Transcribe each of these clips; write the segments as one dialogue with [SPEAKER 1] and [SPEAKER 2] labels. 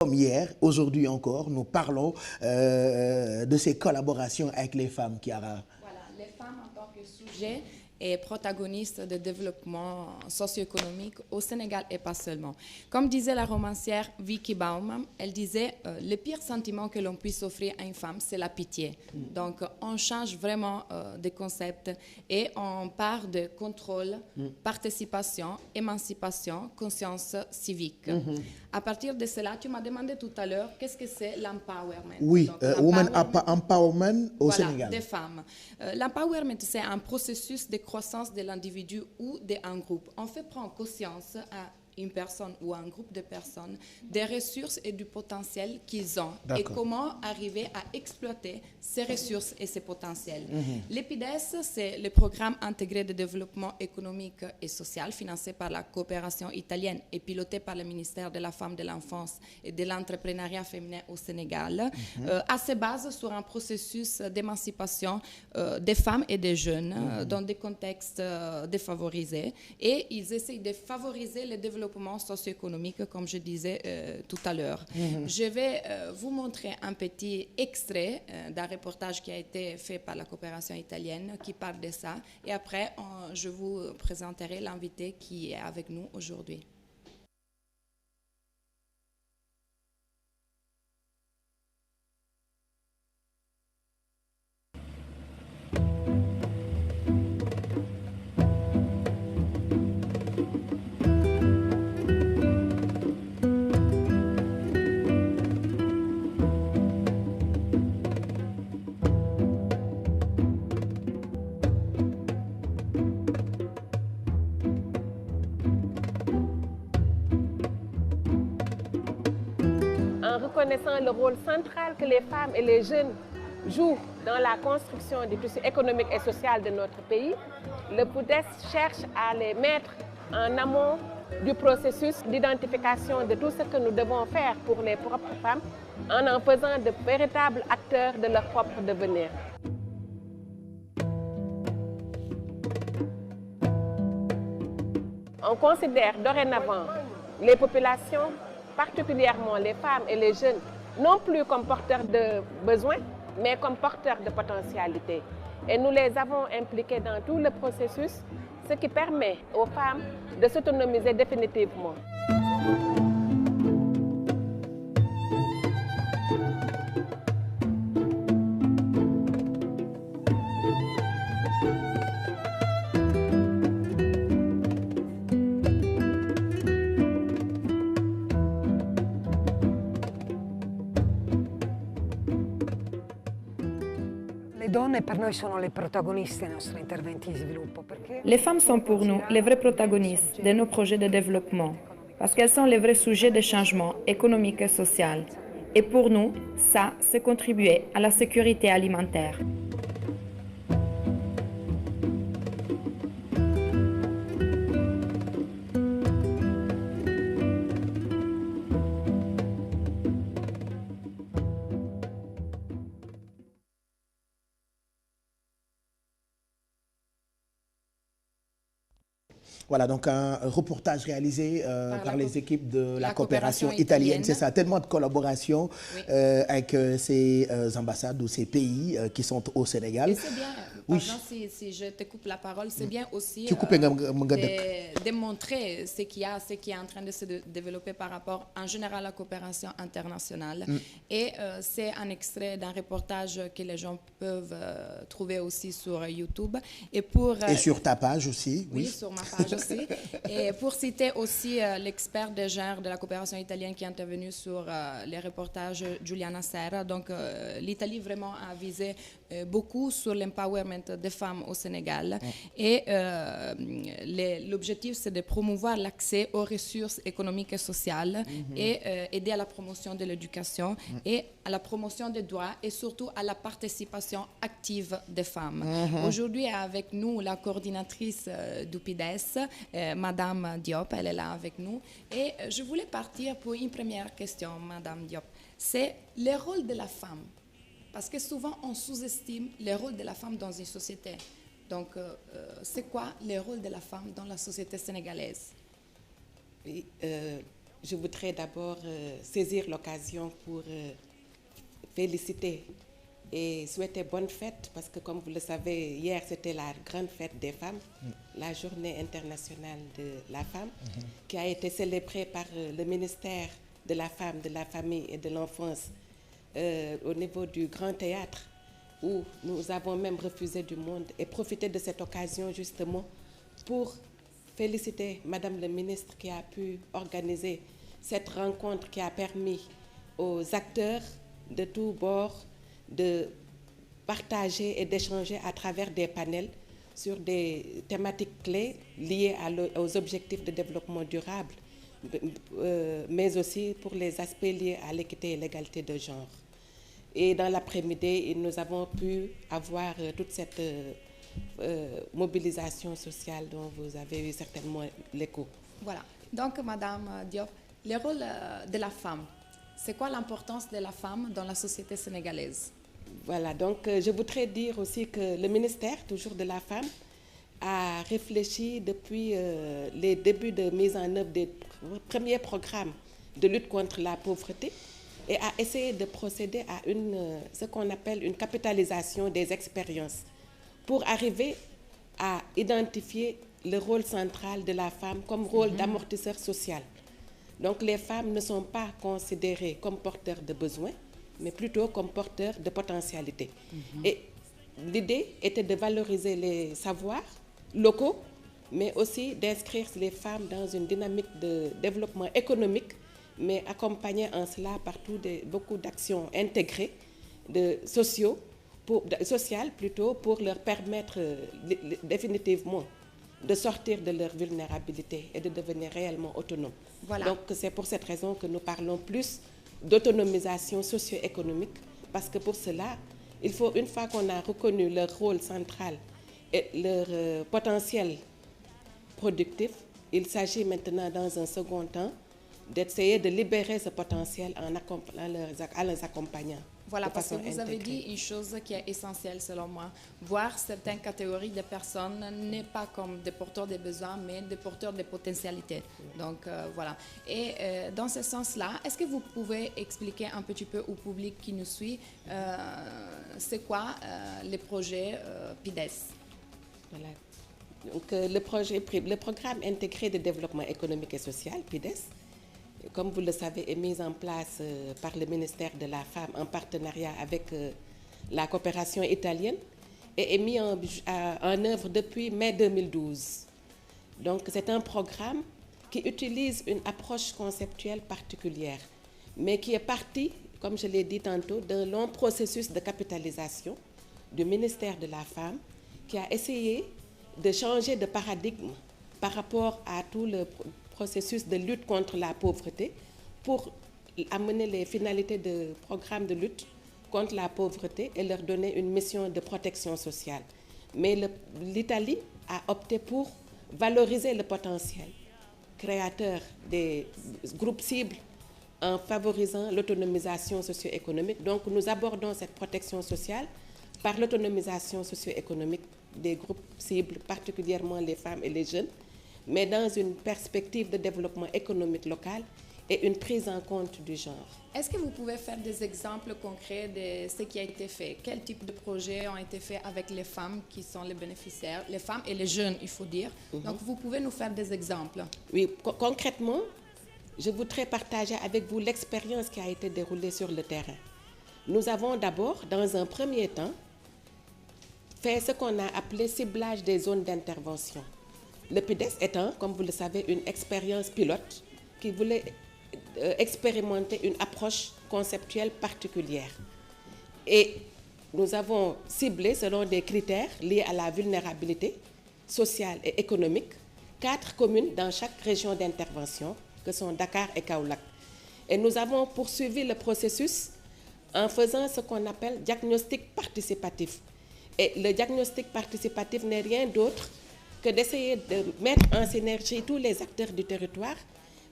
[SPEAKER 1] Comme hier, aujourd'hui encore, nous parlons de ces collaborations avec les femmes, Chiara.
[SPEAKER 2] Voilà, les femmes en tant que sujet et protagonistes de développement socio-économique au Sénégal et pas seulement. Comme disait la romancière Vicky Bauman, elle disait le pire sentiment que l'on puisse offrir à une femme, c'est la pitié. Donc on change vraiment des concepts et on part de contrôle, participation, émancipation, conscience civique. À partir de cela, tu m'as demandé tout à l'heure qu'est-ce que c'est l'empowerment.
[SPEAKER 1] Oui, Women Empowerment au Sénégal.
[SPEAKER 2] Des femmes. L'empowerment, c'est un processus de croissance de l'individu ou d'un groupe. On fait prendre conscience à une personne ou un groupe de personnes des ressources et du potentiel qu'ils ont et comment arriver à exploiter ces ressources et ces potentiels. L'EPIDES, c'est le programme intégré de développement économique et social financé par la coopération italienne et piloté par le ministère de la Femme, de l'Enfance et de l'Entrepreneuriat féminin au Sénégal, à se base sur un processus d'émancipation des femmes et des jeunes dans des contextes défavorisés, et ils essayent de favoriser le développement socio-économique, comme je disais tout à l'heure. Je vais vous montrer un petit extrait d'un reportage qui a été fait par la coopération italienne qui parle de ça, et après je vous présenterai l'invité qui est avec nous aujourd'hui.
[SPEAKER 3] En reconnaissant le rôle central que les femmes et les jeunes jouent dans la construction du tissu économique et social de notre pays, le PUDES cherche à les mettre en amont du processus d'identification de tout ce que nous devons faire pour les propres femmes en faisant de véritables acteurs de leur propre devenir. On considère dorénavant les populations, particulièrement les femmes et les jeunes, non plus comme porteurs de besoins, mais comme porteurs de potentialités. Et nous les avons impliqués dans tout le processus, ce qui permet aux femmes de s'autonomiser définitivement.
[SPEAKER 2] Les femmes sont pour nous les vrais protagonistes de nos projets de développement, parce qu'elles sont les vrais sujets de changement économique et social. Et pour nous, ça, c'est contribuer à la sécurité alimentaire.
[SPEAKER 1] Voilà, donc un reportage réalisé par les équipes de la coopération italienne. C'est ça, tellement de collaboration avec ces ambassades ou ces pays qui sont au Sénégal.
[SPEAKER 2] Et c'est bien, pardon si je te coupe la parole, c'est bien aussi de montrer ce qui est en train de se développer par rapport en général à la coopération internationale. Et c'est un extrait d'un reportage que les gens peuvent trouver aussi sur YouTube. Et
[SPEAKER 1] sur ta page aussi.
[SPEAKER 2] Oui, sur ma page aussi. Et pour citer aussi l'expert de genre de la coopération italienne qui est intervenu sur les reportages, Giuliana Serra. Donc l'Italie vraiment a visé beaucoup sur l'empowerment des femmes au Sénégal. Et l'objectif, c'est de promouvoir l'accès aux ressources économiques et sociales et aider à la promotion de l'éducation et à la promotion des droits et surtout à la participation active des femmes. Aujourd'hui, avec nous, la coordinatrice du PIDES, Madame Diop, elle est là avec nous. Et je voulais partir pour une première question, Madame Diop. C'est le rôle de la femme. Parce que souvent, on sous-estime le rôle de la femme dans une société. Donc, c'est quoi le rôle de la femme dans la société sénégalaise?
[SPEAKER 4] Oui,
[SPEAKER 3] je voudrais d'abord saisir l'occasion pour féliciter et souhaiter bonne fête, parce que comme vous le savez, hier c'était la grande fête des femmes, la journée internationale de la femme, qui a été célébrée par le ministère de la Femme, de la Famille et de l'Enfance au niveau du Grand Théâtre, où nous avons même refusé du monde, et profiter de cette occasion justement pour féliciter Madame le ministre qui a pu organiser cette rencontre qui a permis aux acteurs de tous bords de partager et d'échanger à travers des panels sur des thématiques clés liées aux objectifs de développement durable, mais aussi pour les aspects liés à l'équité et l'égalité de genre. Et dans l'après-midi, nous avons pu avoir toute cette mobilisation sociale dont vous avez eu certainement l'écho.
[SPEAKER 2] Voilà. Donc, Madame Diop, le rôle de la femme, c'est quoi l'importance de la femme dans la société sénégalaise?
[SPEAKER 3] Voilà, donc je voudrais dire aussi que le ministère, toujours de la femme, a réfléchi depuis les débuts de mise en œuvre des premiers programmes de lutte contre la pauvreté et a essayé de procéder à ce qu'on appelle une capitalisation des expériences pour arriver à identifier le rôle central de la femme comme rôle d'amortisseur social. Donc les femmes ne sont pas considérées comme porteurs de besoins, mais plutôt comme porteurs de potentialités. Et l'idée était de valoriser les savoirs locaux, mais aussi d'inscrire les femmes dans une dynamique de développement économique, mais accompagner en cela par beaucoup d'actions intégrées, sociales plutôt, pour leur permettre définitivement de sortir de leur vulnérabilité et de devenir réellement autonomes.
[SPEAKER 2] Voilà.
[SPEAKER 3] Donc c'est pour cette raison que nous parlons plus d'autonomisation socio-économique, parce que pour cela, il faut, une fois qu'on a reconnu leur rôle central et leur potentiel productif, il s'agit maintenant, dans un second temps, d'essayer de libérer ce potentiel en les accompagnant.
[SPEAKER 2] Voilà, parce que vous avez dit une chose qui est essentielle selon moi. Voir certaines catégories de personnes n'est pas comme des porteurs de besoins, mais des porteurs de potentialités. Donc voilà. Et dans ce sens-là, est-ce que vous pouvez expliquer un petit peu au public qui nous suit, c'est quoi les projets PIDES?
[SPEAKER 3] Voilà. Donc le programme intégré de développement économique et social, PIDES, comme vous le savez, est mis en place par le ministère de la Femme en partenariat avec la coopération italienne et est mis en œuvre depuis mai 2012. Donc c'est un programme qui utilise une approche conceptuelle particulière, mais qui est parti, comme je l'ai dit tantôt, d'un long processus de capitalisation du ministère de la Femme qui a essayé de changer de paradigme par rapport à tout le processus de lutte contre la pauvreté pour amener les finalités de programme de lutte contre la pauvreté et leur donner une mission de protection sociale. Mais l'Italie a opté pour valoriser le potentiel créateur des groupes cibles en favorisant l'autonomisation socio-économique. Donc nous abordons cette protection sociale par l'autonomisation socio-économique des groupes cibles, particulièrement les femmes et les jeunes, mais dans une perspective de développement économique local et une prise en compte du genre.
[SPEAKER 2] Est-ce que vous pouvez faire des exemples concrets de ce qui a été fait? Quel type de projets ont été faits avec les femmes qui sont les bénéficiaires, les femmes et les jeunes, il faut dire. Donc, vous pouvez nous faire des exemples?
[SPEAKER 3] Oui, concrètement, je voudrais partager avec vous l'expérience qui a été déroulée sur le terrain. Nous avons d'abord, dans un premier temps, fait ce qu'on a appelé ciblage des zones d'intervention. Le PIDES étant, comme vous le savez, une expérience pilote qui voulait expérimenter une approche conceptuelle particulière. Et nous avons ciblé, selon des critères liés à la vulnérabilité sociale et économique, 4 communes dans chaque région d'intervention, que sont Dakar et Kaolack. Et nous avons poursuivi le processus en faisant ce qu'on appelle diagnostic participatif. Et le diagnostic participatif n'est rien d'autre que d'essayer de mettre en synergie tous les acteurs du territoire,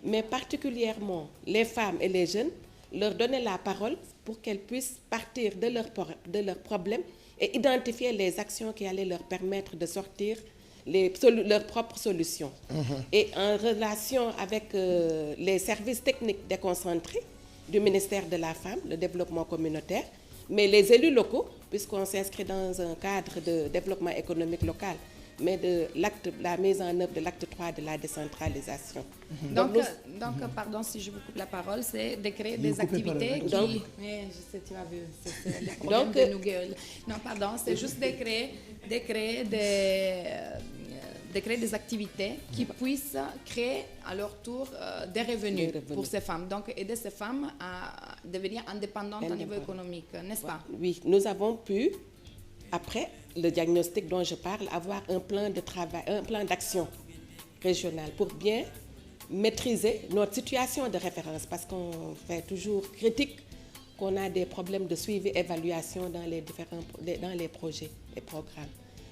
[SPEAKER 3] mais particulièrement les femmes et les jeunes, leur donner la parole pour qu'elles puissent partir de leurs problèmes et identifier les actions qui allaient leur permettre de sortir leurs propres solutions. Et en relation avec les services techniques déconcentrés du ministère de la Femme, le développement communautaire, mais les élus locaux, puisqu'on s'inscrit dans un cadre de développement économique local, mais de la mise en œuvre de l'acte 3 de la décentralisation.
[SPEAKER 2] Donc, pardon si je vous coupe la parole, c'est de créer des activités qui...
[SPEAKER 3] Donc,
[SPEAKER 2] je sais, tu as vu, c'est le problème de Google. Non, pardon, c'est juste de créer des activités qui puissent créer à leur tour des revenus pour ces femmes. Donc, aider ces femmes à devenir indépendantes au niveau économique, n'est-ce pas?
[SPEAKER 3] Oui, nous avons pu, après le diagnostic dont je parle, avoir un plan de travail, un plan d'action régional pour bien maîtriser notre situation de référence, parce qu'on fait toujours critique qu'on a des problèmes de suivi et évaluation dans les projets et programmes.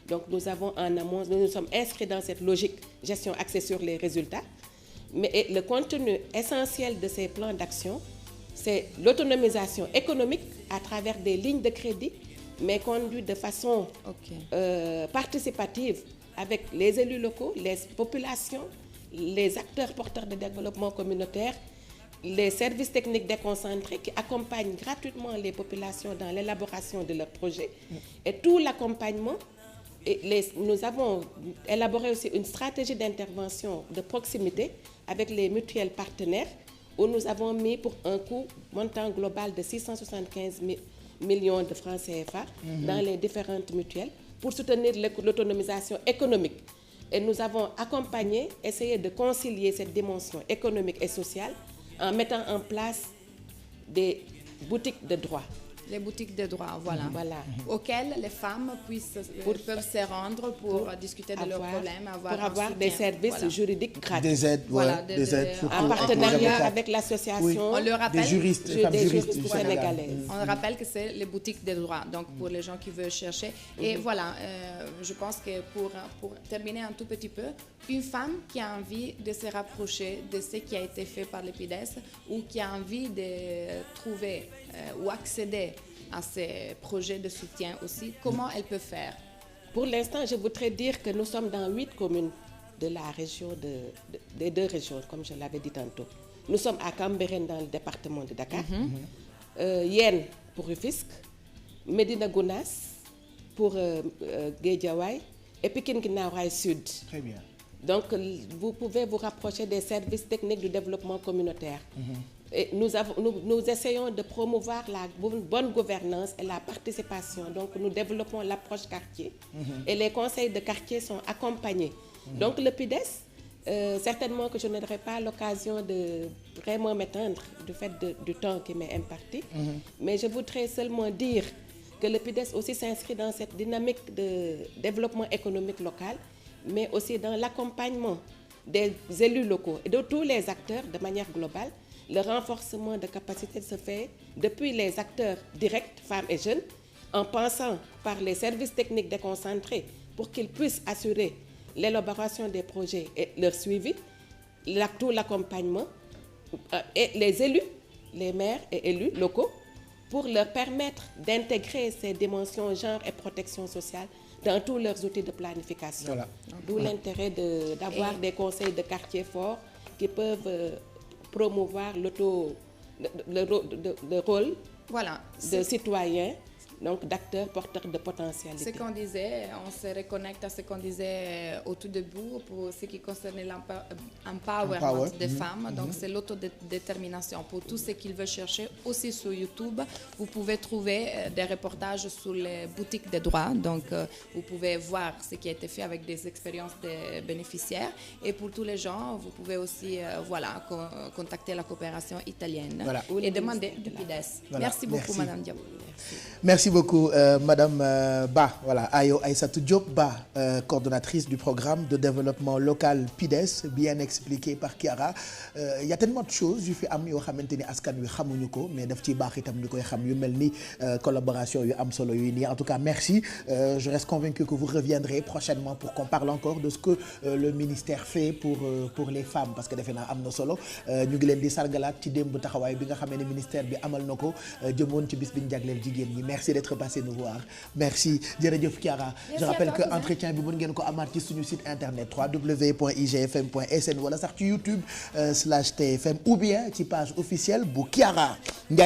[SPEAKER 3] Donc nous avons en amont, nous sommes inscrits dans cette logique gestion axée sur les résultats, mais le contenu essentiel de ces plans d'action, c'est l'autonomisation économique à travers des lignes de crédit, mais conduit de façon participative avec les élus locaux, les populations, les acteurs porteurs de développement communautaire, les services techniques déconcentrés qui accompagnent gratuitement les populations dans l'élaboration de leurs projets. Et tout l'accompagnement, nous avons élaboré aussi une stratégie d'intervention de proximité avec les mutuelles partenaires, où nous avons mis pour un coût montant global de 675 millions de francs CFA dans les différentes mutuelles pour soutenir l'autonomisation économique. Et nous avons accompagné, essayé de concilier cette dimension économique et sociale en mettant en place des boutiques de droit.
[SPEAKER 2] Les boutiques de droit, voilà. Auxquelles les femmes peuvent se rendre pour discuter de leurs problèmes,
[SPEAKER 3] pour avoir des services juridiques gratuits.
[SPEAKER 1] Des aides, des aides
[SPEAKER 3] en partenariat avec l'association
[SPEAKER 1] des juristes
[SPEAKER 3] sénégalaises.
[SPEAKER 2] On rappelle que c'est les boutiques de droit, donc pour les gens qui veulent chercher. Et voilà, je pense que pour terminer un tout petit peu, une femme qui a envie de se rapprocher de ce qui a été fait par l'EPIDES ou qui a envie de trouver ou accéder à ces projets de soutien aussi, comment elle peut faire?
[SPEAKER 3] Pour l'instant, je voudrais dire que nous sommes dans 8 communes de la région, des 2 régions, comme je l'avais dit tantôt. Nous sommes à Cambérène dans le département de Dakar, Yène pour Rufisque, Médina Gounass pour Guédiawaye et Pikine Guinaw Rail Sud.
[SPEAKER 1] Très bien.
[SPEAKER 3] Donc, vous pouvez vous rapprocher des services techniques du développement communautaire. Et nous essayons de promouvoir la bonne gouvernance et la participation. Donc, nous développons l'approche quartier et les conseils de quartier sont accompagnés. Donc, le PIDES, certainement que je n'aurai pas l'occasion de vraiment m'étendre du fait du temps qui m'est imparti, mais je voudrais seulement dire que le PIDES aussi s'inscrit dans cette dynamique de développement économique local, mais aussi dans l'accompagnement des élus locaux et de tous les acteurs de manière globale. Le renforcement de capacité se fait depuis les acteurs directs, femmes et jeunes, en passant par les services techniques déconcentrés pour qu'ils puissent assurer l'élaboration des projets et leur suivi, tout l'accompagnement, et les élus, les maires et élus locaux, pour leur permettre d'intégrer ces dimensions genre et protection sociale dans tous leurs outils de planification. Voilà. D'où l'intérêt d'avoir des conseils de quartier forts qui peuvent promouvoir le rôle de citoyen, donc d'acteurs porteurs de potentialité.
[SPEAKER 2] Ce qu'on disait, on se reconnecte à ce qu'on disait au tout début pour ce qui concernait l'empowerment des femmes. Donc c'est l'autodétermination. Pour tous ceux qui veulent chercher aussi sur YouTube, vous pouvez trouver des reportages sur les boutiques de droit. Donc vous pouvez voir ce qui a été fait avec des expériences des bénéficiaires. Et pour tous les gens, vous pouvez aussi contacter la coopération italienne et demander du PIDES. Merci beaucoup, Madame Diop.
[SPEAKER 1] Merci beaucoup, Madame Ba, Ayo Aïssatou Diop Ba, coordonnatrice du programme de développement local PIDES, bien expliqué par Chiara. Il y a tellement de choses yu fi am yoo xamante ni askan wi xamuñu ko mais daf ciy baax itam ñu koy xam yu mel ni collaboration yu am solo yu nii. En tout cas, merci. Je reste convaincu que vous reviendrez prochainement pour qu'on parle encore de ce que le ministère fait pour les femmes, parce que defe naa am na solo. ñu ngi leen di sargalaat ci démb taxawaay bi nga xamee ne ministère bi amal na ko jëmoon ci bis bi ñu jagleel jigéen ñi merci d'être passé nous voir merci jërëjëf Chiara. Je rappelle que entretien bi mën ngeen ko amaat ci suñu site internet www.igfm.sn wala sax ci YouTube /TFM ou bien ci page officielle bu Chiara.